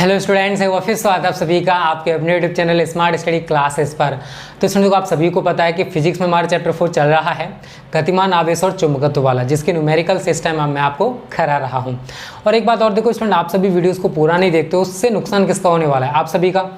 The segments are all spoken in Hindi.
हेलो स्टूडेंट्स, एक ऑफिस स्वागत आप सभी का आपके अपने YouTube channel smart study classes पर। तो स्टूडेंट्स को आप सभी को पता है कि फिजिक्स में हमारा चैप्टर 4 चल रहा है गतिमान आवेश और चुंबकत्व वाला, जिसके न्यूमेरिकल सिस्टम मैं आपको करा रहा हूं। और एक बात और देखो स्टूडेंट, आप सभी वीडियोस को पूरा नहीं देखते हो, उससे नुकसान किसका होने वाला है आप सभी का।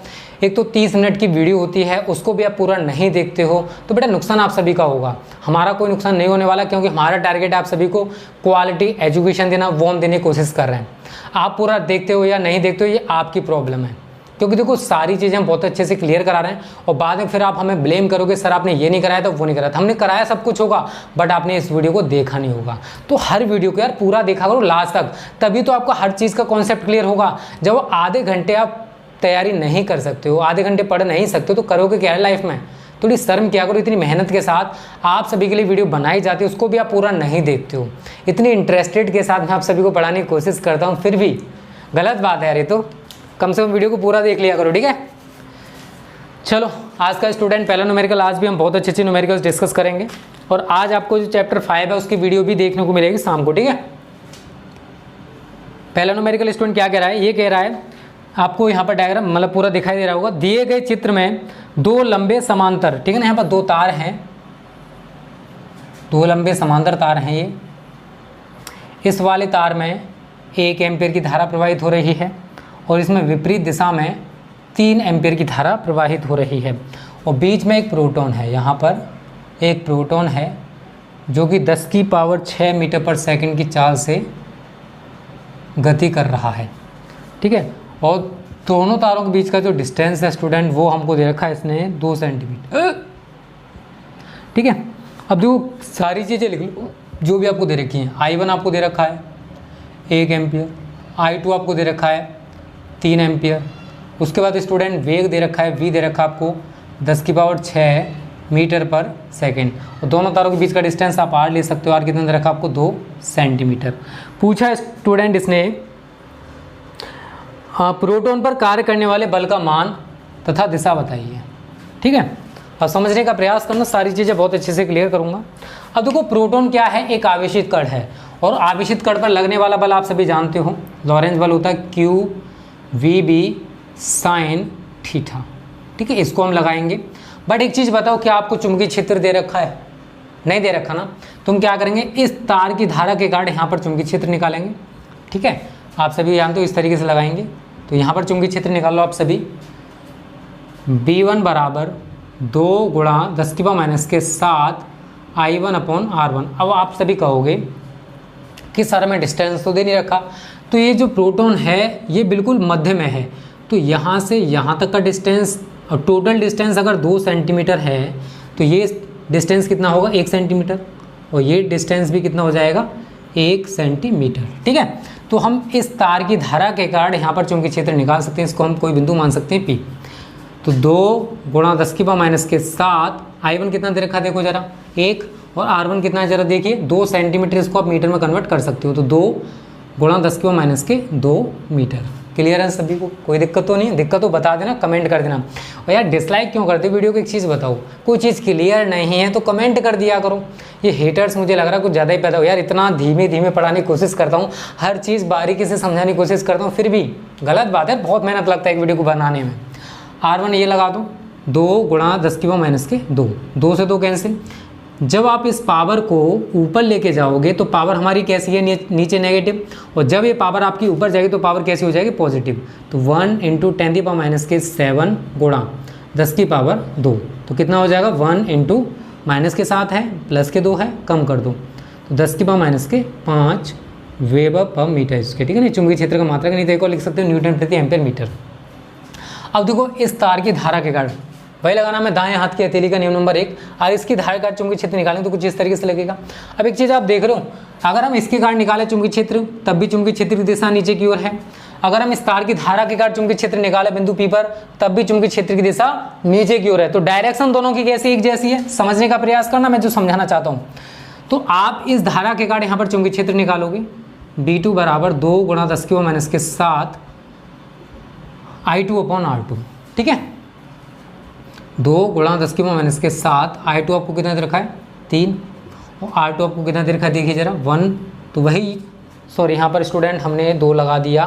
एक तो 30 मिनट की वीडियो होती है, उसको भी आप पूरा नहीं देखते हो तो बेटा नुकसान आप सभी का होगा। हमारा कोई नुकसान नहीं होने वाला, क्योंकि हमारा टारगेट है आप सभी को क्वालिटी एजुकेशन देना, वो हम देने की कोशिश कर रहे हैं। आप पूरा देखते हो या नहीं देखते हो ये आपकी प्रॉब्लम है, क्योंकि देखो सारी चीज़ें हम बहुत अच्छे से क्लियर करा रहे हैं और बाद में फिर आप हमें ब्लेम करोगे सर आपने ये नहीं कराया था वो नहीं कराया था। हमने कराया सब कुछ होगा, बट आपने इस वीडियो को देखा नहीं होगा। तो हर वीडियो को यार पूरा देखा करो लास्ट तक, तभी तो आपका हर चीज़ का कॉन्सेप्ट क्लियर होगा। जब आधे घंटे आप तैयारी नहीं कर सकते हो, आधे घंटे पढ़ नहीं सकते हो, तो करोगे क्या है लाइफ में। थोड़ी शर्म किया करो। इतनी मेहनत के साथ आप सभी के लिए वीडियो बनाई जाती है, उसको भी आप पूरा नहीं देखते हो। इतनी इंटरेस्टेड के साथ मैं आप सभी को पढ़ाने की कोशिश करता हूँ, फिर भी गलत बात है यार। ये तो कम से कम वीडियो को पूरा देख लिया करो, ठीक है। चलो आज का स्टूडेंट पहला न्यूमेरिकल, आज भी हम बहुत अच्छे अच्छे न्यूमेरिकल्स डिस्कस करेंगे। और आज आपको जो चैप्टर 5 है उसकी वीडियो भी देखने को मिलेगी शाम को, ठीक है। पहला न्यूमेरिकल स्टूडेंट क्या कह रहा है, ये कह रहा है आपको यहाँ पर डायग्राम मतलब पूरा दिखाई दे रहा होगा। दिए गए चित्र में दो लंबे समांतर, ठीक है ना, यहाँ पर दो तार हैं, दो लंबे समांतर तार हैं ये। इस वाले तार में 1 एम्पीयर की धारा प्रवाहित हो रही है और इसमें विपरीत दिशा में 3 एम्पीयर की धारा प्रवाहित हो रही है। और बीच में एक प्रोटॉन है, यहाँ पर एक प्रोटॉन है जो कि 10 की पावर 6 मीटर पर सेकंड की चाल से गति कर रहा है, ठीक है। और दोनों तारों के बीच का जो डिस्टेंस है स्टूडेंट, वो हमको दे रखा है इसने 2 सेंटीमीटर, ठीक है। अब देखो सारी चीज़ें लिख लो जो भी आपको दे रखी हैं। I1 आपको दे रखा है 1 एम्पियर, I2 आपको दे रखा है 3 एम्पियर। उसके बाद स्टूडेंट वेग दे रखा है, V दे रखा है आपको 10 की पावर 6 मीटर पर सेकेंड। और दोनों तारों के बीच का डिस्टेंस आप R ले सकते हो, R कितना दे रखा आपको 2 सेंटीमीटर। पूछा स्टूडेंट इसने प्रोटॉन पर कार्य करने वाले बल का मान तथा दिशा बताइए, ठीक है। अब समझने का प्रयास करना, सारी चीज़ें बहुत अच्छे से क्लियर करूंगा। अब देखो प्रोटॉन क्या है, एक आवेशित कण है और आवेशित कण पर लगने वाला बल आप सभी जानते हो, लॉरेंज बल होता है QVB sin थीटा, ठीक है। इसको हम लगाएंगे। बट एक चीज़ बताओ, क्या आपको चुंबकीय क्षेत्र दे रखा है? नहीं दे रखा ना। तुम क्या करेंगे, इस तार की धारा के कारण यहाँ पर चुंबकीय क्षेत्र निकालेंगे, ठीक है। आप सभी जानते हो इस तरीके से लगाएंगे। तो यहाँ पर चुंबकीय क्षेत्र निकाल लो आप सभी। B1 बराबर 2 गुणा 10 की पावर माइनस के 7 I1 अपॉन R1। अब आप सभी कहोगे कि सर में डिस्टेंस तो दे नहीं रखा, तो ये जो प्रोटॉन है ये बिल्कुल मध्य में है, तो यहाँ से यहाँ तक का डिस्टेंस और टोटल डिस्टेंस अगर 2 सेंटीमीटर है तो ये डिस्टेंस कितना होगा 1 सेंटीमीटर, और ये डिस्टेंस भी कितना हो जाएगा 1 सेंटीमीटर, ठीक है। तो हम इस तार की धारा के कारण यहाँ पर चुंबकीय क्षेत्र निकाल सकते हैं, इसको हम कोई बिंदु मान सकते हैं P। तो 2 गुणा 10 की पावर माइनस के 7 I1 कितना दे रखा देखो जरा 1, और R1 कितना है जरा देखिए 2 सेंटीमीटर। इसको आप मीटर में कन्वर्ट कर सकते हो, तो 2 गुणा 10 की पावर माइनस के 2 मीटर। क्लियर है सभी को? कोई दिक्कत तो नहीं है? दिक्कत तो बता देना, कमेंट कर देना। और यार डिसलाइक क्यों करते वीडियो को? एक चीज़ बताओ, कोई चीज़ क्लियर नहीं है तो कमेंट कर दिया करो। ये हेटर्स मुझे लग रहा है कुछ ज़्यादा ही पैदा हो। यार इतना धीमे धीमे पढ़ाने की कोशिश करता हूँ, हर चीज़ बारीकी से समझाने की कोशिश करता हूँ, फिर भी गलत बात है। बहुत मेहनत लगता है एक वीडियो को बनाने में। R1 ये लगा दो 2 गुणा 10 की पावर माइनस के 2, 2 से 2 कैंसिल। जब आप इस पावर को ऊपर लेके जाओगे तो पावर हमारी कैसी है, नीचे नेगेटिव, और जब ये पावर आपकी ऊपर जाएगी तो पावर कैसी हो जाएगी, पॉजिटिव। तो 1 × 10 की पावर माइनस के 7 गुणा 10 की पावर 2, तो कितना हो जाएगा 1 × माइनस के 7 है, प्लस के 2 है, कम कर दो तो 10 की पावर माइनस के 5 वेबर पर मीटर स्क्वायर, ठीक है ना। चुंबकीय क्षेत्र का मात्रक, नहीं देखो लिख सकते हो न्यूटन प्रति एम्पीयर मीटर। अब देखो इस तार की धारा के कारण वही लगाना, मैं दाएं हाथ की हथेली का नियम नंबर 1, और इसकी धारा का चुंबकीय क्षेत्र निकालें तो कुछ इस तरीके से लगेगा। अब एक चीज़ आप देख रहे हो, अगर हम इसके कारण निकालें चुंबकीय क्षेत्र, तब भी चुंबकीय क्षेत्र की दिशा नीचे की ओर है। अगर हम इस तार की धारा के कारण चुंबकीय क्षेत्र निकालें बिंदु P पर, तब भी चुंबकीय क्षेत्र की दिशा नीचे की ओर है। तो डायरेक्शन दोनों की कैसी एक जैसी है, समझने का प्रयास करना, मैं जो समझाना चाहता हूँ। तो आप इस धारा के कारण यहाँ पर चुंबकीय क्षेत्र निकालोगे, B2 बराबर 2 गुणा 10 की पावर माइनस के 7 I2 अपॉन R2, ठीक है। 2 गुणा 10 की पावर माइनस के 7 I2 आपको कितना दे रखा है 3, और R2 आपको कितना दे रखा है देखिए जरा 1। तो वही सॉरी यहाँ पर स्टूडेंट हमने 2 लगा दिया,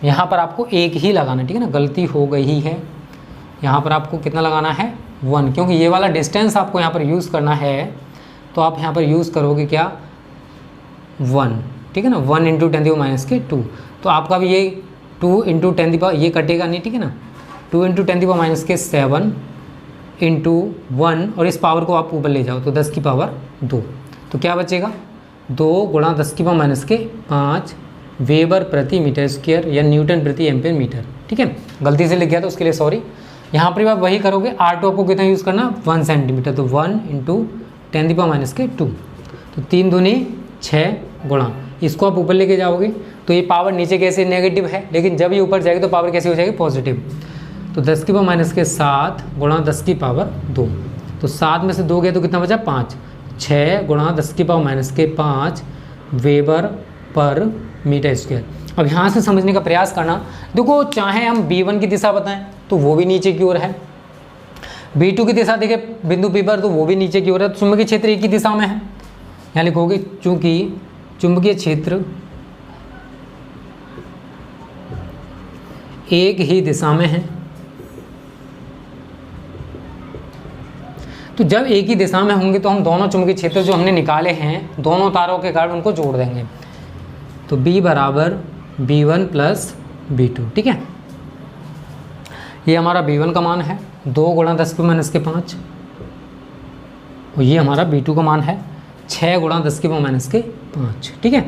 यहाँ पर आपको 1 ही लगाना है, ठीक है ना, गलती हो गई है। यहाँ पर आपको कितना लगाना है 1, क्योंकि ये वाला डिस्टेंस आपको यहाँ पर यूज़ करना है, तो आप यहाँ पर यूज़ करोगे क्या 1, ठीक है ना, 1 × 10⁻²। तो आपका भी ये 2 × 10 ये कटेगा नहीं, ठीक है ना, 2 × 10⁻7 × 1 और इस पावर को आप ऊपर ले जाओ तो 10⁻2। तो क्या बचेगा 2 × 10⁻5 वेबर प्रति मीटर स्क्वायर या न्यूटन प्रति एम्पियर मीटर, ठीक है। गलती से लिख गया तो उसके लिए सॉरी। यहाँ पर भी आप वही करोगे, R2 आपको कितना यूज़ करना 1 सेंटीमीटर, तो 1 × 10⁻²। तो 3 दूनी 6 गुणा, इसको आप ऊपर लेके जाओगे तो ये पावर नीचे कैसे नेगेटिव है, लेकिन जब ये ऊपर जाएगी तो पावर कैसे हो जाएगी पॉजिटिव। तो 10⁻7 गुणा 10⁻2, तो 7 में से 2 गया तो कितना बचा 5, 6 गुणा 10⁻5 वेबर पर मीटर स्क्वायर। अब यहाँ से समझने का प्रयास करना, देखो चाहे हम B1 की दिशा बताएं तो वो भी नीचे की ओर है, B2 की दिशा देखें बिंदु P पर तो वो भी नीचे की ओर है, तो चुंबकीय क्षेत्र एक ही दिशा में है। यहाँ लिखोगे चूंकि चुंबकीय क्षेत्र एक ही दिशा में है, तो जब एक ही दिशा में होंगे तो हम दोनों चुंबकीय क्षेत्र जो हमने निकाले हैं दोनों तारों के कारण उनको जोड़ देंगे, तो B बराबर B1 + B2, ठीक है। ये हमारा B1 का मान है 2 × 10⁻5 और ये हमारा B2 का मान है 6 × 10⁻5, ठीक है।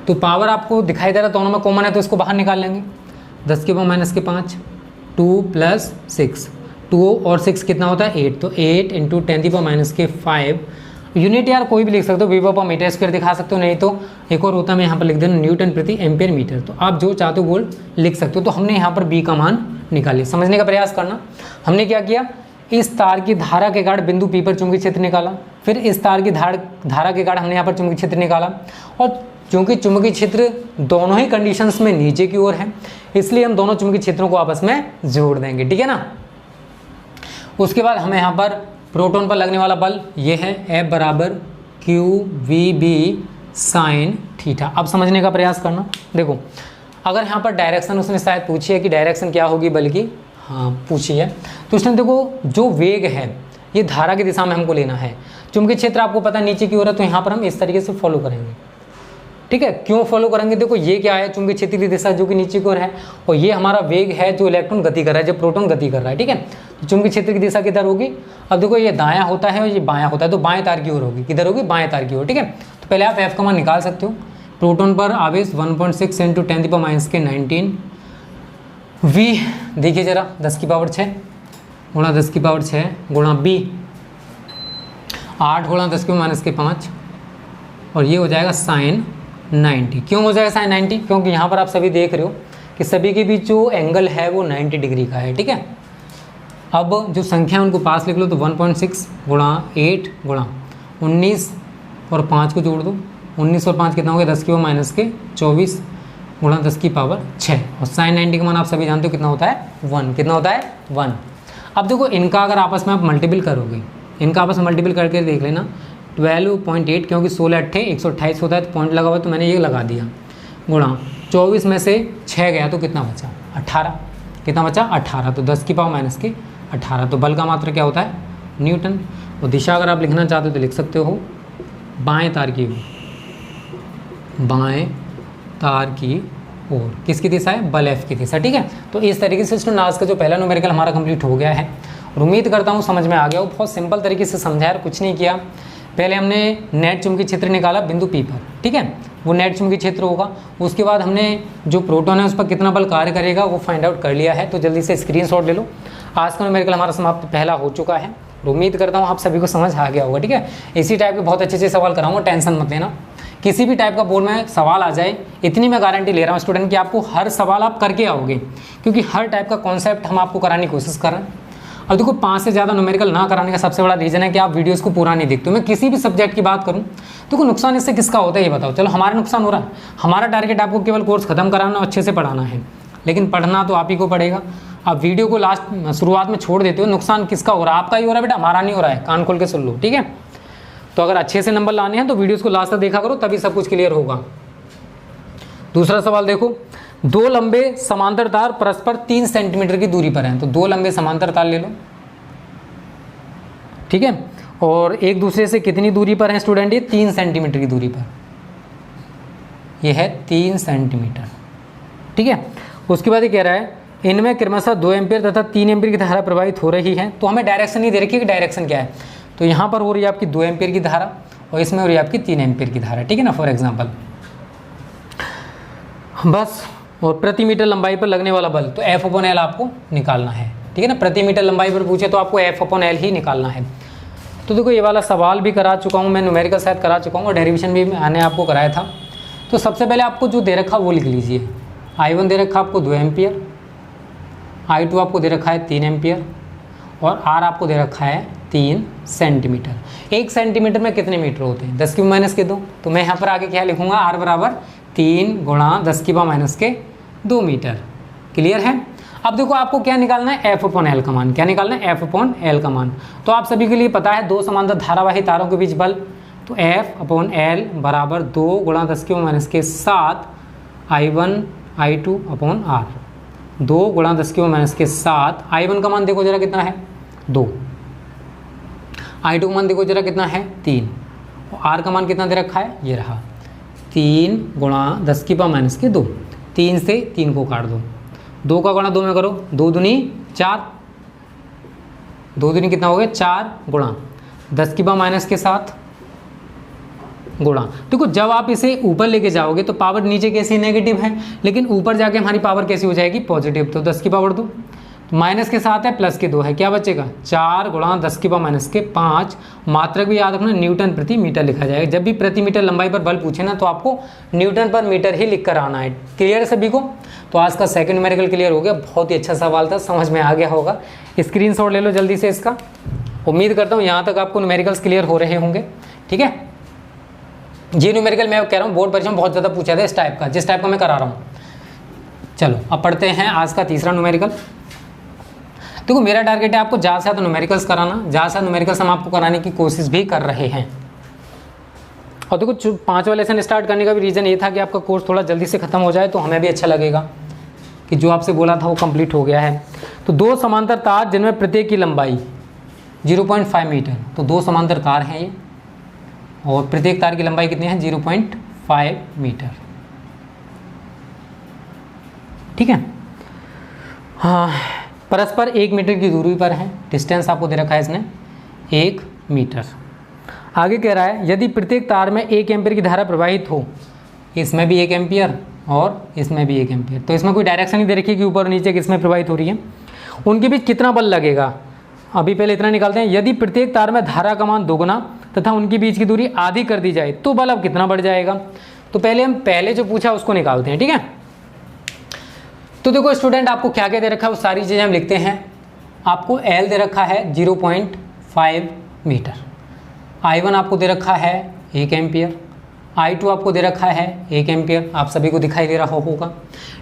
तो पावर आपको दिखाई दे रहा है दोनों में कॉमन है तो इसको बाहर निकाल लेंगे, 10⁻5 2 + 6, 2 और 6 कितना होता है 8, तो 8 × 10⁻5 यूनिट यार कोई भी लिख सकते हो, वेबर पर मीटर स्क्वायर दिखा सकते हो, नहीं तो एक और होता है मैं यहाँ पर लिख देना न्यूटन प्रति एम्पियर मीटर, तो आप जो चाहते हो वो लिख सकते हो। तो हमने यहाँ पर B का मान निकालिए, समझने का प्रयास करना। हमने क्या किया, इस तार की धारा के कारण बिंदु P पर चुंबकीय क्षेत्र निकाला, फिर इस तार की धारा के कारण हमने यहाँ पर चुंबकीय क्षेत्र निकाला, और चूंकि चुंबकीय क्षेत्र दोनों ही कंडीशंस में नीचे की ओर है इसलिए हम दोनों चुंबकीय क्षेत्रों को आपस में जोड़ देंगे, ठीक है ना। उसके बाद हमें यहाँ पर प्रोटॉन पर लगने वाला बल ये है F बराबर QVB sin थीटा। अब समझने का प्रयास करना, देखो अगर यहाँ पर डायरेक्शन उसने शायद पूछी है कि डायरेक्शन क्या होगी, बल्कि हाँ पूछी है, तो उसने देखो जो वेग है ये धारा की दिशा में हमको लेना है, चुंबकीय क्षेत्र आपको पता है नीचे की ओर है, तो यहाँ पर हम इस तरीके से फॉलो करेंगे, ठीक है। क्यों फॉलो करेंगे, देखो ये क्या है चुंबकीय क्षेत्र की दिशा जो कि नीचे की ओर है, और ये हमारा वेग है जो इलेक्ट्रॉन गति कर रहा है, जो प्रोटॉन गति कर रहा है, ठीक है। तो चुंबकीय क्षेत्र की दिशा किधर होगी, अब देखो ये दायां होता है और ये बायां होता है, तो बाएं तार की ओर होगी, किधर होगी बाएं तार की ओर, ठीक है। तो पहले आप F का मान निकाल सकते हो, प्रोटॉन पर आवेश 1.6 × 10⁻19 V, देखिए जरा 10⁻6 गुणा 10⁻6 गुणा B 8 × 10⁻5 और ये हो जाएगा sin 90। क्यों हो जाएगा sin 90, क्योंकि यहाँ पर आप सभी देख रहे हो कि सभी के बीच जो एंगल है वो 90 डिग्री का है, ठीक है। अब जो संख्या है उनको पास लिख लो, तो 1.6 गुणा 8 गुणा 19 और 5 को जोड़ दो, 19 और 5 कितना हो गया 10⁻24 गुणा 10⁻6 और sin 90 का मान आप सभी जानते हो कितना होता है 1, कितना होता है 1। अब देखो इनका अगर आपस में आप मल्टीपल करोगे, इनका आपस में मल्टीपल करके देख लेना, 12.8 क्योंकि 16 8 128 होता है, तो पॉइंट लगा हुआ तो मैंने ये लगा दिया, गुणा 24 में से 6 गया तो कितना बचा 18, कितना बचा 18, तो 10⁻18, तो बल का मात्रा क्या होता है न्यूटन। और दिशा अगर आप लिखना चाहते हो तो लिख सकते हो बाएं तार की ओर, बाएं तार की ओर किसकी दिशा है बल F की दिशा, ठीक है। तो इस तरीके से स्टूडेंट आज का जो पहला न्यूमेरिकल हमारा कंप्लीट हो गया है और उम्मीद करता हूँ समझ में आ गया हो। बहुत सिंपल तरीके से समझाया, कुछ नहीं किया। पहले हमने नेट चुंबकीय क्षेत्र निकाला बिंदु P पर, ठीक है, वो नेट चुंबकीय क्षेत्र होगा। उसके बाद हमने जो प्रोटॉन है उस पर कितना बल कार्य करेगा वो फाइंड आउट कर लिया है, तो जल्दी से स्क्रीनशॉट ले लो। आज का न्यूमेरिकल हमारा समाप्त पहला हो चुका है। उम्मीद करता हूँ आप सभी को समझ आ गया होगा, ठीक है। इसी टाइप के बहुत अच्छे सवाल कराऊंगा, टेंशन मत लेना। किसी भी टाइप का बोर्ड में सवाल आ जाए, इतनी मैं गारंटी ले रहा हूँ स्टूडेंट कि आपको हर सवाल आप करके आओगे, क्योंकि हर टाइप का कॉन्सेप्ट हम आपको कराने की कोशिश कर रहे हैं। अब देखो 5 से ज़्यादा न्यूमेरिकल ना कराने का सबसे बड़ा रीज़न है कि आप वीडियोस को पूरा नहीं देखते हो। मैं किसी भी सब्जेक्ट की बात करूँ तो नुकसान इससे किसका होता है ये बताओ। चलो हमारा नुकसान हो रहा है, हमारा टारगेट आपको केवल कोर्स खत्म कराना और अच्छे से पढ़ाना है, लेकिन पढ़ना तो आप ही को पड़ेगा। आप वीडियो को शुरुआत में छोड़ देते हो, नुकसान किसका हो रहा है, आपका ही हो रहा है बेटा, हमारा नहीं हो रहा है। कान खोल के सुन लो, ठीक है। तो अगर अच्छे से नंबर लाने हैं तो वीडियोस को लास्ट तक देखा करो, तभी सब कुछ क्लियर होगा। दूसरा सवाल देखो, दो लंबे समांतर तार परस्पर 3 सेंटीमीटर की दूरी पर हैं, तो दो लंबे समांतर तार ले लो, ठीक है, और एक दूसरे से कितनी दूरी पर है स्टूडेंट, ये 3 सेंटीमीटर की दूरी पर, ये है 3 सेंटीमीटर, ठीक है। उसके बाद ये कह रहा है इनमें क्रमशः 2 एम्पीयर तथा 3 एम्पीयर की धारा प्रवाहित हो रही है। तो हमें डायरेक्शन नहीं दे रखी कि डायरेक्शन क्या है, तो यहाँ पर हो रही है आपकी 2 एम्पीयर की धारा और इसमें हो रही है आपकी 3 एम्पीयर की धारा, ठीक है ना, फॉर एग्जाम्पल। बस, और प्रति मीटर लंबाई पर लगने वाला बल, तो F/L आपको निकालना है, ठीक है ना। प्रति मीटर लंबाई पर पूछे तो आपको F/L ही निकालना है। तो देखो ये वाला सवाल भी करा चुका हूँ मैं, न्यूमेरिकल शायद करा चुका हूँ और डेरिवेशन भी मैंने आपको कराया था। तो सबसे पहले आपको जो दे रखा वो लिख लीजिए। I1 दे रखा आपको 2 एम्पियर, I2 आपको दे रखा है 3 एम्पियर और R आपको दे रखा है 3 सेंटीमीटर। 1 सेंटीमीटर में कितने मीटर होते हैं, 10 की माइनस के 2, तो मैं यहाँ पर आगे क्या लिखूँगा, R बराबर 3 × 10 की माइनस के 2 मीटर। क्लियर है। अब देखो आपको क्या निकालना है, F/L का मान। क्या निकालना है, F/L का मान। तो आप सभी के लिए पता है 2 समांतर धारावाही तारों के बीच बल, तो F/L बराबर 2 × 10 की माइनस के 7 I1 I2 अपॉन R। 2 × 10 की माइनस के 7, I1 का मान देखो जरा कितना है 2, I2 का मान देखो जरा कितना है 3, और R का मान कितना दे रखा है, ये रहा 3 × 10 की माइनस के 2। 3 से 3 को काट दो, 2 का गुणा 2 में करो, 2 दूनी 4, 2 दूनी कितना हो गया 4 गुणा 10 की माइनस के 7 गुणा। देखो जब आप इसे ऊपर लेके जाओगे तो पावर नीचे कैसी नेगेटिव है, लेकिन ऊपर जाके हमारी पावर कैसी हो जाएगी, पॉजिटिव। तो 10 की पावर 2, तो माइनस के 7 है प्लस के 2 है, क्या बचेगा 4 × 10 की माइनस के 5। मात्रक भी याद रखना, न्यूटन प्रति मीटर लिखा जाएगा। जब भी प्रति मीटर लंबाई पर बल पूछे ना तो आपको न्यूटन पर मीटर ही लिख कर आना है। क्लियर है सभी को। तो आज का सेकंड न्यूमेरिकल क्लियर हो गया। बहुत ही अच्छा सवाल था, समझ में आ गया होगा। स्क्रीनशॉट ले लो जल्दी से इसका। उम्मीद करता हूँ यहाँ तक आपको न्यूमेरिकल्स क्लियर हो रहे होंगे, ठीक है। ये न्यूमेरिकल मैं कह रहा हूँ बोर्ड परीक्षा में बहुत ज़्यादा पूछा था इस टाइप का, जिस टाइप का मैं करा रहा हूँ। चलो अब पढ़ते हैं आज का तीसरा न्यूमेरिकल। देखो मेरा टारगेट है आपको ज़्यादा से ज़्यादा न्यूमेरिकल्स कराना, ज़्यादा से ज़्यादा न्यूमेरिकल्स हम आपको कराने की कोशिश भी कर रहे हैं। और देखो 5वां लेसन स्टार्ट करने का भी रीज़न ये था कि आपका कोर्स थोड़ा जल्दी से ख़त्म हो जाए तो हमें भी अच्छा लगेगा कि जो आपसे बोला था वो कंप्लीट हो गया है। तो 2 समांतर तार जिनमें प्रत्येक की लंबाई 0.5 मीटर, तो 2 समांतर तार हैं ये, और प्रत्येक तार की लंबाई कितनी है 0.5 मीटर, ठीक है। हाँ, परस्पर 1 मीटर की दूरी पर है। डिस्टेंस आपको दे रखा है इसने 1 मीटर। आगे कह रहा है यदि प्रत्येक तार में 1 एम्पीयर की धारा प्रवाहित हो, इसमें भी 1 एम्पीयर और इसमें भी 1 एम्पीयर, तो इसमें कोई डायरेक्शन नहीं दे रखी कि ऊपर नीचे किसमें प्रवाहित हो रही है, उनके बीच कितना बल लगेगा। अभी पहले इतना निकालते हैं। यदि प्रत्येक तार में धारा का मान दोगुना तथा उनके बीच की दूरी आधी कर दी जाए तो बल अब कितना बढ़ जाएगा। तो पहले हम पहले जो पूछा उसको निकालते हैं, ठीक है। तो देखो स्टूडेंट आपको क्या क्या दे रखा है वो सारी चीज़ें हम लिखते हैं। आपको L दे रखा है 0.5 मीटर, I1 आपको दे रखा है 1 एम्पियर, I2 आपको दे रखा है 1 एम्पियर, आप सभी को दिखाई दे रहा होगा।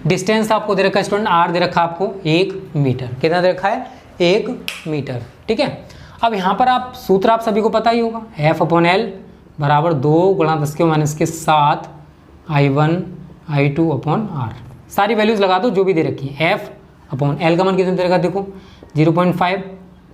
डिस्टेंस आपको दे रखा है स्टूडेंट R दे रखा है आपको 1 मीटर। कितना दे रखा है 1 मीटर, ठीक है। अब यहाँ पर आप सूत्र आप सभी को पता ही होगा, F/L बराबर 2 × 10 की माइनस के 7 I1 I2 अपॉन R। सारी वैल्यूज़ लगा दो जो भी दे रखी है। F/L का मान कितना दे रखा है देखो 0.5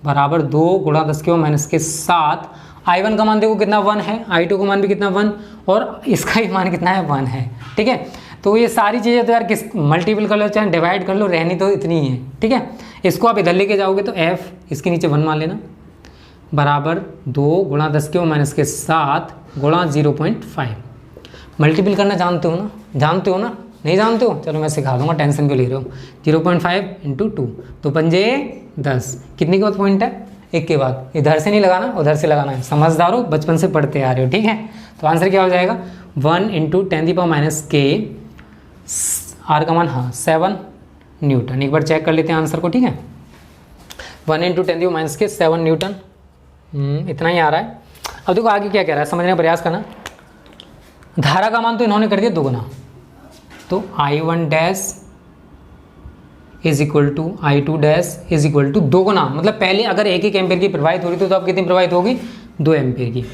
बराबर 2 × 10 की माइनस के 7। I1 का मान देखो कितना 1 है, I2 का मान भी कितना 1, और इसका ही मान कितना है 1 है, ठीक है। तो ये सारी चीज़ें तो यार किस मल्टीपल कर लो चाहे डिवाइड कर लो, रहनी तो इतनी ही है, ठीक है। इसको आप इधर लेके जाओगे तो F इसके नीचे 1 मान लेना बराबर 2 × 10 की माइनस के 7 गुणा 0.5। मल्टीपल करना जानते हो ना, जानते हो ना, नहीं जानते हो चलो मैं सिखा दूंगा, टेंशन क्यों ले रहे हो। 0.5 × 2 तो 5 10, कितने के बाद पॉइंट है 1 के बाद, इधर से नहीं लगाना उधर से लगाना है। समझदार हो, बचपन से पढ़ते आ रहे हो, ठीक है। तो आंसर क्या हो जाएगा 1 × 10⁻⁻⁻⁻, R का मान हाँ 7 न्यूटन। एक बार चेक कर लेते हैं आंसर को, ठीक है। 1 × 10⁻⁻⁷ न्यूटन, इतना ही आ रहा है। अब देखो आगे क्या कह रहा है, समझने का प्रयास करना। धारा का मान तो इन्होंने कर दिया दोगुना, तो I1 dash is equal to I2 dash is equal to दोगुना, मतलब पहले अगर 1 एम्पीयर की प्रवाहित हो रही तो अब कितनी प्रवाहित होगी 2 एम्पीयर की,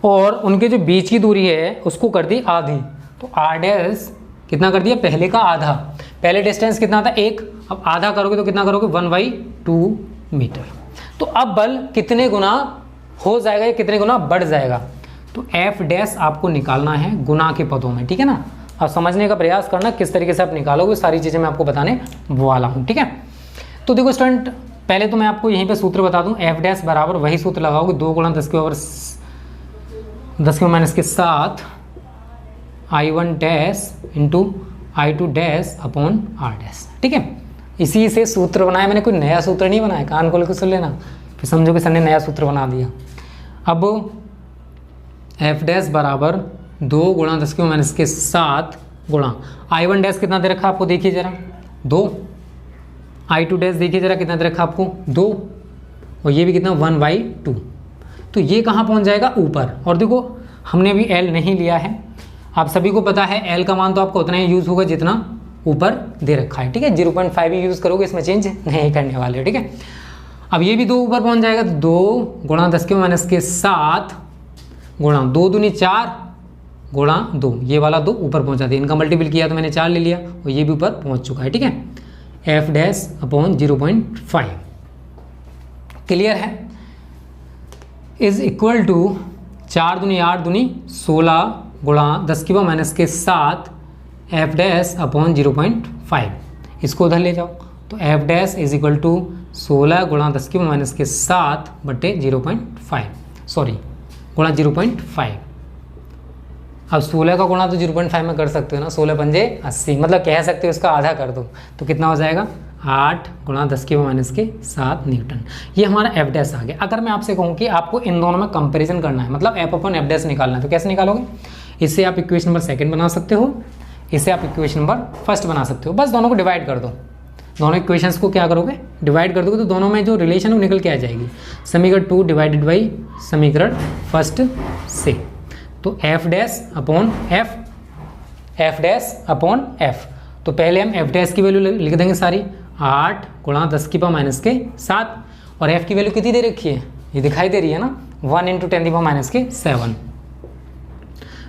और उनके जो बीच की दूरी है उसको कर दी आधी, तो R डैश कितना कर दिया पहले का आधा। पहले डिस्टेंस कितना था 1, अब आधा करोगे तो कितना करोगे 1/2 मीटर। तो अब बल कितने गुना हो जाएगा या कितने गुना बढ़ जाएगा, तो एफ डैश आपको निकालना है गुना के पदों में, ठीक है ना। अब समझने का प्रयास करना किस तरीके से आप निकालोगे, सारी चीज़ें मैं आपको बताने वाला हूँ, ठीक है। तो देखो स्टूडेंट, पहले तो मैं आपको यहीं पे सूत्र बता दूं, एफ डैश बराबर वही सूत्र लगाओगे 2 गुणा 10⁻⁷ I1 dash into I2 dash upon R dash, ठीक है। इसी से सूत्र बनाया मैंने, कोई नया सूत्र नहीं बनाया, कान खोल के सुन लेना, फिर समझो कि सर ने नया सूत्र बना दिया। अब एफ डैश बराबर 2 गुणा 10⁻⁷ गुणा I1 डैश कितना दे रखा आपको, देखिए जरा 2, I2 डैश देखिए जरा कितना दे रखा आपको 2, और ये भी कितना 1/2। तो ये कहाँ पहुँच जाएगा ऊपर, और देखो हमने भी L नहीं लिया है, आप सभी को पता है L का मान तो आपको उतना ही यूज़ होगा जितना ऊपर दे रखा है, ठीक है। 0.5 ही यूज़ करोगे, इसमें चेंज नहीं करने वाले, ठीक है। अब ये भी 2 ऊपर पहुँच जाएगा, तो 2 गुणा 10⁻⁷ गुणा 2 दूनी 4 गुणा 2, ये वाला 2 ऊपर पहुँचा दिया, इनका मल्टीपल किया तो मैंने 4 ले लिया, और ये भी ऊपर पहुँच चुका है, ठीक है। एफ डैश अपॉन 0.5 क्लियर है, इज इक्वल टू 4 दूनी 8 दूनी 16 गुणा 10⁻⁷ एफ डैश अपॉन 0.5, इसको उधर ले जाओ, तो F dash is equal to 16 गुणा 10⁻⁷ बटे 0.5, सॉरी गुणा 0.5। अब 16 का गुणा तो 0.5 में कर सकते हो ना, 16 पंजे 80, मतलब कह सकते हो इसका आधा कर दो, तो कितना हो जाएगा 8 गुणा 10⁻⁷ न्यूटन। ये हमारा एफ डैश आ गया। अगर मैं आपसे कहूँ कि आपको इन दोनों में कंपैरिजन करना है, मतलब एफ अपॉन एफ डैश निकालना है, तो कैसे निकालोगे, इससे आप इक्वेशन नंबर 2 बना सकते हो, इससे आप इक्वेशन नंबर 1 बना सकते हो, बस दोनों को डिवाइड कर दो, दोनों इक्वेशंस को क्या करोगे डिवाइड कर दोगे, तो दोनों में जो रिलेशन वो निकल के आ जाएगी, समीकरण 2 डिवाइडेड बाई समीकरण 1 से। तो F dash upon F, F dash upon F, तो पहले हम एफ डैश की वैल्यू लिख देंगे सारी 8 गुणा 10⁻⁷, और एफ की वैल्यू कितनी दे रखी है, ये दिखाई दे रही है ना 1 × 10⁻⁷,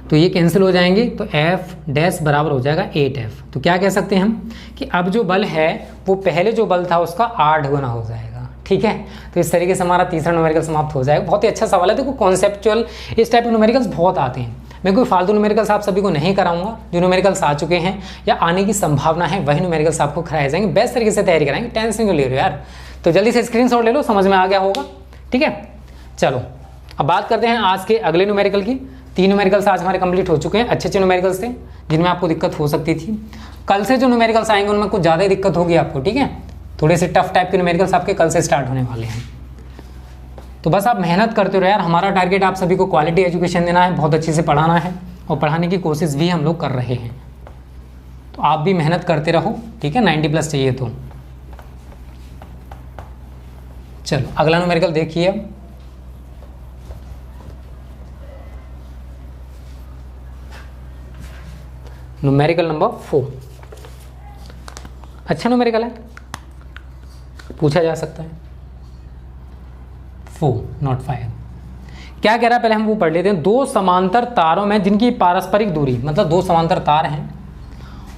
तो ये कैंसिल हो जाएंगे, तो एफ डैश बराबर हो जाएगा 8F। तो क्या कह सकते हैं हम कि अब जो बल है वो पहले जो बल था उसका 8 गुना हो जाएगा, ठीक है। तो इस तरीके से हमारा तीसरा न्यूमेरिकल समाप्त हो जाएगा। बहुत ही अच्छा सवाल है, देखो कॉन्सेप्चुअल इस टाइप के न्यूमेरिकल्स बहुत आते हैं, मैं कोई फालतू न्यूमेरिकल्स आप सभी को नहीं कराऊंगा, जो न्यूमेरिकल्स आ चुके हैं या आने की संभावना है वही न्यूमेरिकल्स आपको कराए जाएंगे, बेस्ट तरीके से तैयारी कराएंगे, टेंशन क्यों ले रहे हो यार। तो जल्दी से स्क्रीनशॉट ले लो, समझ में आ गया होगा, ठीक है। चलो अब बात करते हैं आज के अगले न्यूमेरिकल की। 3 न्यूमेरिकल्स आज हमारे कंप्लीट हो चुके हैं, अच्छे अच्छे न्यूमेरिकल्स थे जिनमें आपको दिक्कत हो सकती थी। कल से जो न्यूमेरिकल्स आएंगे उनमें कुछ ज़्यादा ही दिक्कत होगी आपको, ठीक है। थोड़े से टफ टाइप के न्यूमेरिकल्स आपके कल से स्टार्ट होने वाले हैं, तो बस आप मेहनत करते रहो यार। हमारा टारगेट आप सभी को क्वालिटी एजुकेशन देना है, बहुत अच्छे से पढ़ाना है, और पढ़ाने की कोशिश भी हम लोग कर रहे हैं, तो आप भी मेहनत करते रहो, ठीक है। 90+ चाहिए तो। चलो अगला न्यूमेरिकल देखिए अब। न्यूमेरिकल नंबर 4, अच्छा न्यूमेरिकल है, पूछा जा सकता है। 4 नॉट 5 क्या कह रहा है, पहले हम वो पढ़ लेते हैं। 2 समांतर तारों में जिनकी पारस्परिक दूरी, मतलब 2 समांतर तार हैं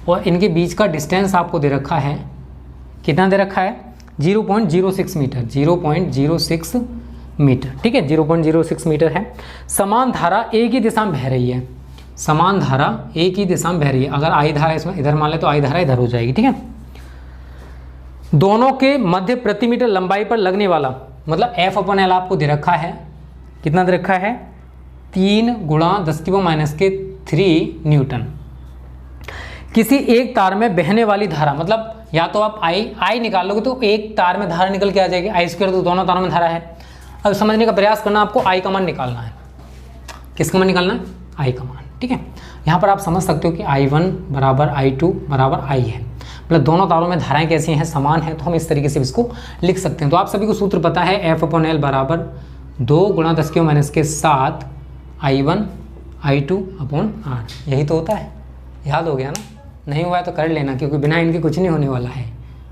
और इनके बीच का डिस्टेंस आपको दे रखा है, कितना दे रखा है 0.06 मीटर, 0.06 मीटर, ठीक है 0.06 मीटर है। समान धारा एक ही दिशा में बह रही है, समान धारा एक ही दिशा में बह रही है। अगर आई धारा इसमें इधर मान ले तो आई धारा इधर हो जाएगी, ठीक है। दोनों के मध्य प्रति मीटर लंबाई पर लगने वाला, मतलब F/L आपको दे रखा है, कितना दे रखा है 3 गुणा 10⁻³ न्यूटन। किसी एक तार में बहने वाली धारा, मतलब या तो आप आई निकाल लोगे तो एक तार में धारा निकल के आ जाएगी, I², तो दोनों तारों में धारा है। अब समझने का प्रयास करना, आपको I का मान निकालना है। किसका मान निकालना है, I का मान, ठीक है। यहाँ पर आप समझ सकते हो कि I1 बराबर I2 बराबर I है, मतलब दोनों तारों में धाराएं कैसी हैं, समान है, तो हम इस तरीके से इसको लिख सकते हैं। तो आप सभी को सूत्र पता है, F/L बराबर 2 गुणा 10⁻⁷ I1 I2 अपॉन R, यही तो होता है। याद हो गया ना, नहीं हुआ है तो कर लेना, क्योंकि बिना इनके कुछ नहीं होने वाला है,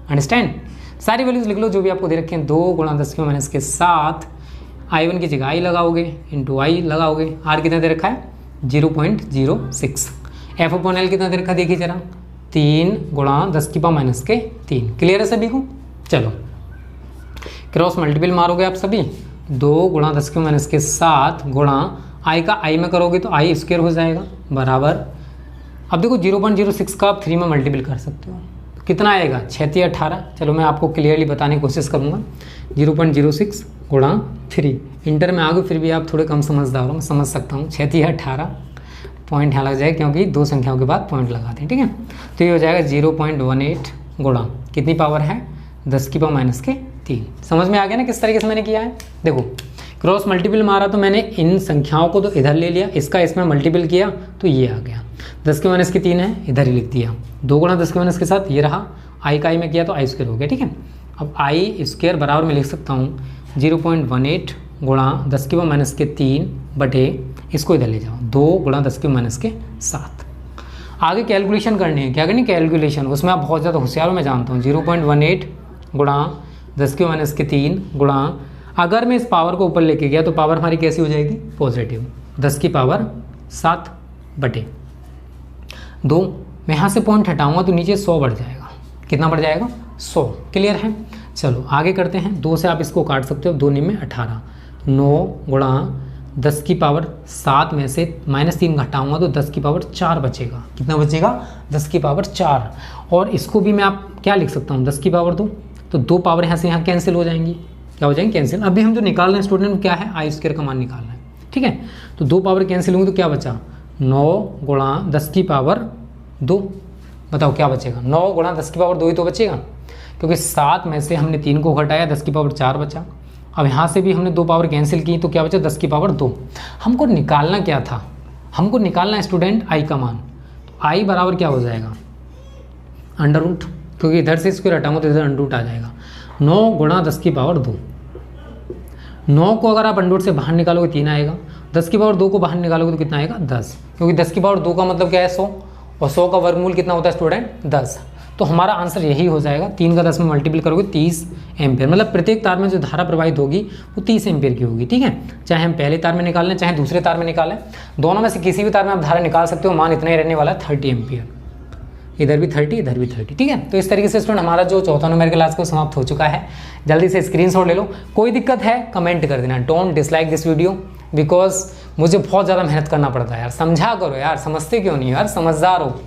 अंडरस्टैंड। सारी वैल्यूज लिख लो जो भी आपको दे रखे हैं। 2 गुणा 10⁻⁷ I1 की जगह I लगाओगे, इंटू I लगाओगे, R कितना दे रखा है 0.06, F/L कितना दे रखा है देखिए जरा 3 गुणा 10 की पावर माइनस के 3। क्लियर है सभी को? चलो क्रॉस मल्टीपल मारोगे आप सभी, 2 गुणा 10 की पावर माइनस के 7 गुणा आई का आई में करोगे तो आई स्क्वायर हो जाएगा बराबर। अब देखो 0.06 का आप 3 में मल्टीपल कर सकते हो, कितना आएगा 6 × 18। चलो मैं आपको क्लियरली बताने की कोशिश करूँगा। 0.06 गुणा 3, इंटर में आगे फिर भी आप थोड़े कम समझदार हो, मैं समझ सकता हूँ। 6 × 18 पॉइंट यहाँ लग जाएगा क्योंकि 2 संख्याओं के बाद पॉइंट लगाते हैं, ठीक है। तो ये हो जाएगा 0.18 गुणा कितनी पावर है 10 की पावर माइनस के 3। समझ में आ गया ना किस तरीके से मैंने किया है? देखो क्रॉस मल्टीपल मारा तो मैंने इन संख्याओं को तो इधर ले लिया, इसका इसमें मल्टीपल किया तो ये आ गया। 10 की माइनस के 3 है, इधर ही लिख दिया। 2 गुणा 10 की माइनस के साथ ये रहा, आई का आई में किया तो आई स्क्वायर हो गया, ठीक है। अब आई स्क्वायर बराबर में लिख सकता हूँ 0.18 गुणा 10 की पावर माइनस के 3 बटे, इसको इधर ले जाओ 2 गुणा 10 की पावर माइनस के 7। आगे कैलकुलेशन करनी है, क्या करनी कैलकुलेशन, उसमें आप बहुत ज़्यादा होशियार हो मैं जानता हूँ। 0.18 गुणा 10 की पावर माइनस के 3 गुणा, अगर मैं इस पावर को ऊपर लेके गया तो पावर हमारी कैसी हो जाएगी पॉजिटिव, 10 की पावर 7 बटे 2। मैं यहाँ से पॉइंट हटाऊंगा तो नीचे 100 बढ़ जाएगा। कितना बढ़ जाएगा 100। क्लियर है? चलो आगे करते हैं। 2 से आप इसको काट सकते हो, 2 9 में 18, 9 गुणा 10 की पावर 7 में से -3 घटाऊंगा तो 10 की पावर 4 बचेगा। कितना बचेगा 10 की पावर 4। और इसको भी मैं आप क्या लिख सकता हूँ 10 की पावर 2, तो 2 पावर यहाँ से यहाँ कैंसिल हो जाएंगी। क्या हो जाएंगे कैंसिल। अभी हम जो निकाल रहे हैं स्टूडेंट क्या है आई स्क्वायर का मान निकालना है, ठीक है। तो 2 पावर कैंसिल होंगे तो क्या बचा 9 गुणा 10 की पावर 2। बताओ क्या बचेगा 9 गुणा 10 की पावर 2 ही तो बचेगा, क्योंकि 7 में से हमने 3 को घटाया 10 की पावर 4 बचा। अब यहाँ से भी हमने 2 पावर कैंसिल की तो क्या बचा 10 की पावर 2। हमको निकालना क्या था, हमको निकालना है स्टूडेंट आई का मान। तो आई बराबर क्या हो जाएगा अंडर रूट, क्योंकि इधर से स्क्वायर हटाऊंगा तो इधर अंडर रूट आ जाएगा। 9 गुणा 10 की पावर 2, 9 को अगर आप अंडर रूट से बाहर निकालोगे 3 आएगा, 10 की पावर 2 को बाहर निकालोगे तो कितना आएगा 10, क्योंकि 10 की पावर 2 का मतलब क्या है 100, और 100 का वर्गमूल कितना होता है स्टूडेंट 10। तो हमारा आंसर यही हो जाएगा। 3 का 10 में मल्टीपल करोगे 30 एम्पियर, मतलब प्रत्येक तार में जो धारा प्रवाहित होगी वो 30 एम्पियर की होगी, ठीक है। चाहे हम पहले तार में निकालें चाहे दूसरे तार में निकालें, दोनों में से किसी भी तार में आप धारा निकाल सकते हो। मान इतना ही रहने वाला है 30 एम्पियर, इधर भी 30 इधर भी 30, ठीक है। तो इस तरीके से स्टूडेंट हमारा जो चौथा न्यूमेरिकल क्लास को समाप्त हो चुका है। जल्दी से स्क्रीनशॉट ले लो, कोई दिक्कत है कमेंट कर देना। Don't dislike this video, because मुझे बहुत ज़्यादा मेहनत करना पड़ता है यार, समझा करो यार, समझते क्यों नहीं यार, समझदार हो।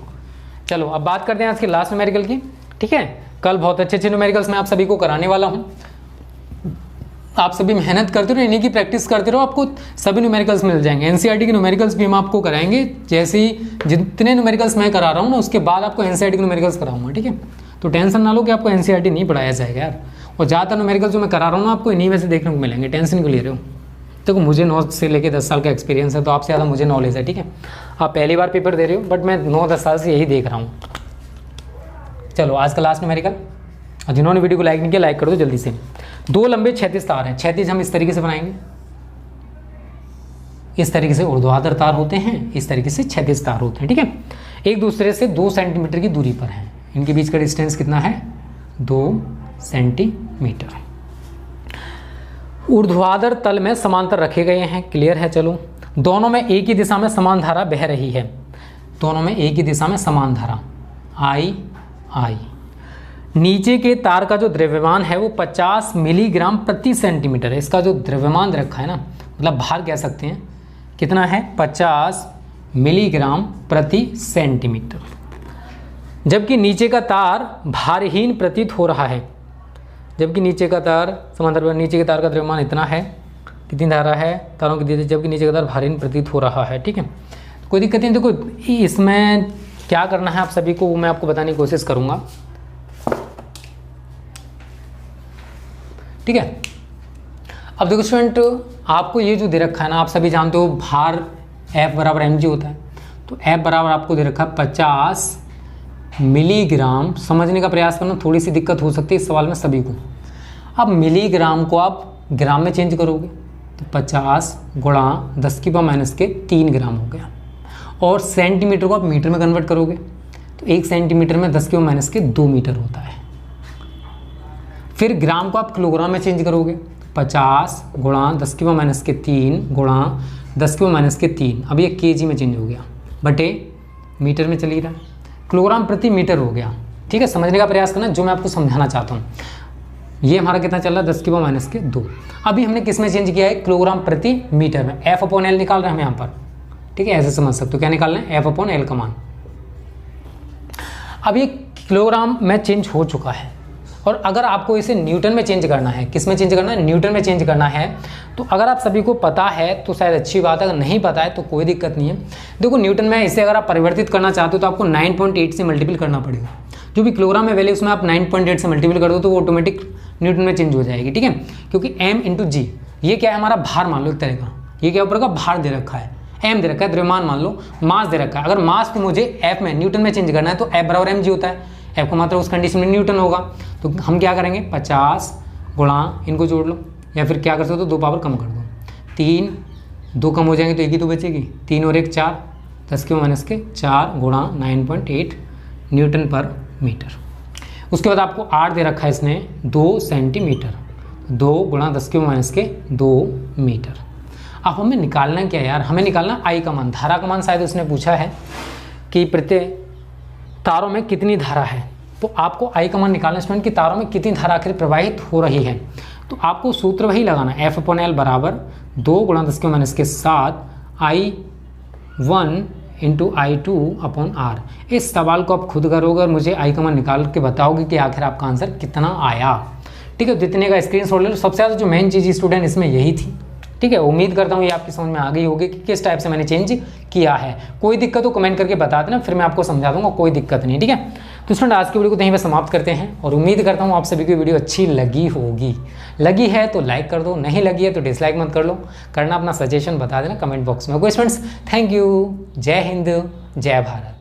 चलो अब बात करते हैं आज की लास्ट न्यूमेरिकल की, ठीक है। कल बहुत अच्छे अच्छे न्यूमेरिकल्स मैं आप सभी को कराने वाला हूँ। आप सभी मेहनत करते रहो, इन्हीं की प्रैक्टिस करते रहो, आपको सभी न्यूमेरिकल्स मिल जाएंगे। एनसीईआरटी के न्यूमेरिकल्स भी हम आपको कराएंगे, जैसे ही जितने न्यूमेरिकल्स मैं करा रहा हूँ ना उसके बाद आपको एनसीईआरटी के न्यूमेरिकल्स कराऊंगा, ठीक है। तो टेंशन ना लो कि आपको एनसीईआरटी नहीं पढ़ाया जाएगा यार, और ज़्यादातर न्यूमेरिकल्स जो मैं करा रहा हूँ ना आपको इन्हीं में से देखने को मिलेंगे। टेंशन क्यों ले रहे हो? देखो मुझे 9 से लेकर 10 साल का एक्सपीरियंस है, तो आपसे ज़्यादा मुझे नॉलेज है, ठीक है। आप पहली बार पेपर दे रहे हो, बट मैं 9-10 साल से यही देख रहा हूँ। चलो आज का लास्ट न्यूमेरिकल, और जिन्होंने वीडियो को लाइक नहीं किया लाइक कर दो जल्दी से। 2 लंबे क्षैतिज तार हैं, क्षैतिज हम इस तरीके से बनाएंगे, इस तरीके से ऊर्ध्वाधर तार होते हैं, इस तरीके से क्षैतिज तार होते हैं, ठीक है। एक दूसरे से 2 सेंटीमीटर की दूरी पर हैं, इनके बीच का डिस्टेंस कितना है 2 सेंटीमीटर। ऊर्ध्वाधर तल में समांतर रखे गए हैं, क्लियर है। चलो दोनों में एक ही दिशा में समान धारा बह रही है, दोनों में एक ही दिशा में समान धारा आई। नीचे के तार का जो द्रव्यमान है वो 50 मिलीग्राम प्रति सेंटीमीटर है। इसका जो द्रव्यमान रखा है ना, मतलब भार कह सकते हैं, कितना है 50 मिलीग्राम प्रति सेंटीमीटर। जबकि नीचे का तार भारहीन प्रतीत हो रहा है, जबकि नीचे का तार समांतर, नीचे के तार का द्रव्यमान इतना है, कितनी धारा है तारों की, जबकि नीचे का तार भारहीन प्रतीत हो रहा है, ठीक है। कोई दिक्कत नहीं। देखो इसमें क्या करना है आप सभी को वो मैं आपको बताने की कोशिश करूंगा, ठीक है। अब देखो स्टूडेंट, आपको ये जो दे रखा है ना, आप सभी जानते हो भार F बराबर mg होता है, तो F बराबर आपको दे रखा है 50 मिलीग्राम। समझने का प्रयास करना, थोड़ी सी दिक्कत हो सकती है इस सवाल में सभी को। अब मिलीग्राम को आप ग्राम में चेंज करोगे तो 50 गुणा 10 की पावर माइनस के 3 ग्राम हो गया, और सेंटीमीटर को आप मीटर में कन्वर्ट करोगे तो 1 सेंटीमीटर में 10 की पावर माइनस के 2 मीटर होता है। फिर ग्राम को आप किलोग्राम में चेंज करोगे, 50 गुणा 10 की पावर माइनस के 3 गुणा 10 की पावर माइनस के 3, अब ये केजी में चेंज हो गया, बटे मीटर में चली रहा है। किलोग्राम प्रति मीटर हो गया। ठीक है, समझने का प्रयास करना जो मैं आपको समझाना चाहता हूँ। ये हमारा कितना चल रहा है 10⁻⁻²। अभी हमने किस में चेंज किया है, किलोग्राम प्रति मीटर में। F/L निकाल रहे हैं हम यहाँ पर। ठीक है, ऐसे समझ सकते हो। क्या निकालना है, F/L का मान। अब ये किलोग्राम में चेंज हो चुका है, और अगर आपको इसे न्यूटन में चेंज करना है, किस में चेंज करना है, न्यूटन में चेंज करना है, तो अगर आप सभी को पता है तो शायद अच्छी बात है, अगर नहीं पता है तो कोई दिक्कत नहीं है। देखो न्यूटन में इसे अगर आप परिवर्तित करना चाहते हो तो आपको 9.8 से मल्टीपल करना पड़ेगा। जो भी किलोग्राम में वैल्यू उसमें आप 9.8 से मल्टीपल कर दो तो वो ऑटोमेटिक न्यूटन में चेंज हो जाएगी। ठीक है, क्योंकि m/g ये क्या है, हमारा भार मान लो एक तरह का। ये क्या ऊपर का भार दे रखा है, m दे रखा है, द्रव्यमान मान लो, मास दे रखा है। अगर मास को मुझे f में न्यूटन में चेंज करना है तो F बराबर mg होता है। F का मात्रा उस कंडीशन में न्यूटन होगा। तो हम क्या करेंगे, 50 गुणा इनको जोड़ लो, या फिर क्या कर सकते हो 2 पावर कम कर दो। 3 2 कम हो जाएंगे तो 1 ही तो बचेगी। 3 और 1 4, 10⁻⁴ गुणा 9.8 न्यूटन पर मीटर। उसके बाद आपको 8 दे रखा है इसने 2 सेंटीमीटर। 2 गुणा 10⁻⁴ मीटर। अब हमें निकालना क्या यार, हमें निकालना आई का मान, धारा का मान। शायद उसने पूछा है कि प्रत्येक तारों में कितनी धारा है, तो आपको आई का मान निकालना स्टूडेंट कि तारों में कितनी धारा आखिर प्रवाहित हो रही है। तो आपको सूत्र वही लगाना, F/L बराबर 2 गुणा 10⁻⁷ I1 × I2/R। इस सवाल को आप खुद करोगे और मुझे आई का मान निकाल के बताओगे कि आखिर आपका आंसर कितना आया। ठीक है, जितने का स्क्रीनशॉट ले लो। सबसे ज़्यादा जो मेन चीज़ स्टूडेंट इसमें यही थी। ठीक है, उम्मीद करता हूँ ये आपकी समझ में आ गई होगी कि किस टाइप से मैंने चेंज किया है। कोई दिक्कत हो कमेंट करके बता देना, फिर मैं आपको समझा दूंगा, कोई दिक्कत नहीं। ठीक है, तो स्टूडेंट आज की वीडियो को यहीं पे समाप्त करते हैं, और उम्मीद करता हूँ आप सभी को वीडियो अच्छी लगी होगी। लगी है तो लाइक कर दो, नहीं लगी है तो डिसलाइक मत कर लो, करना अपना सजेशन बता देना कमेंट बॉक्स में। ओके स्टूडेंट्स, थैंक यू, जय हिंद, जय भारत।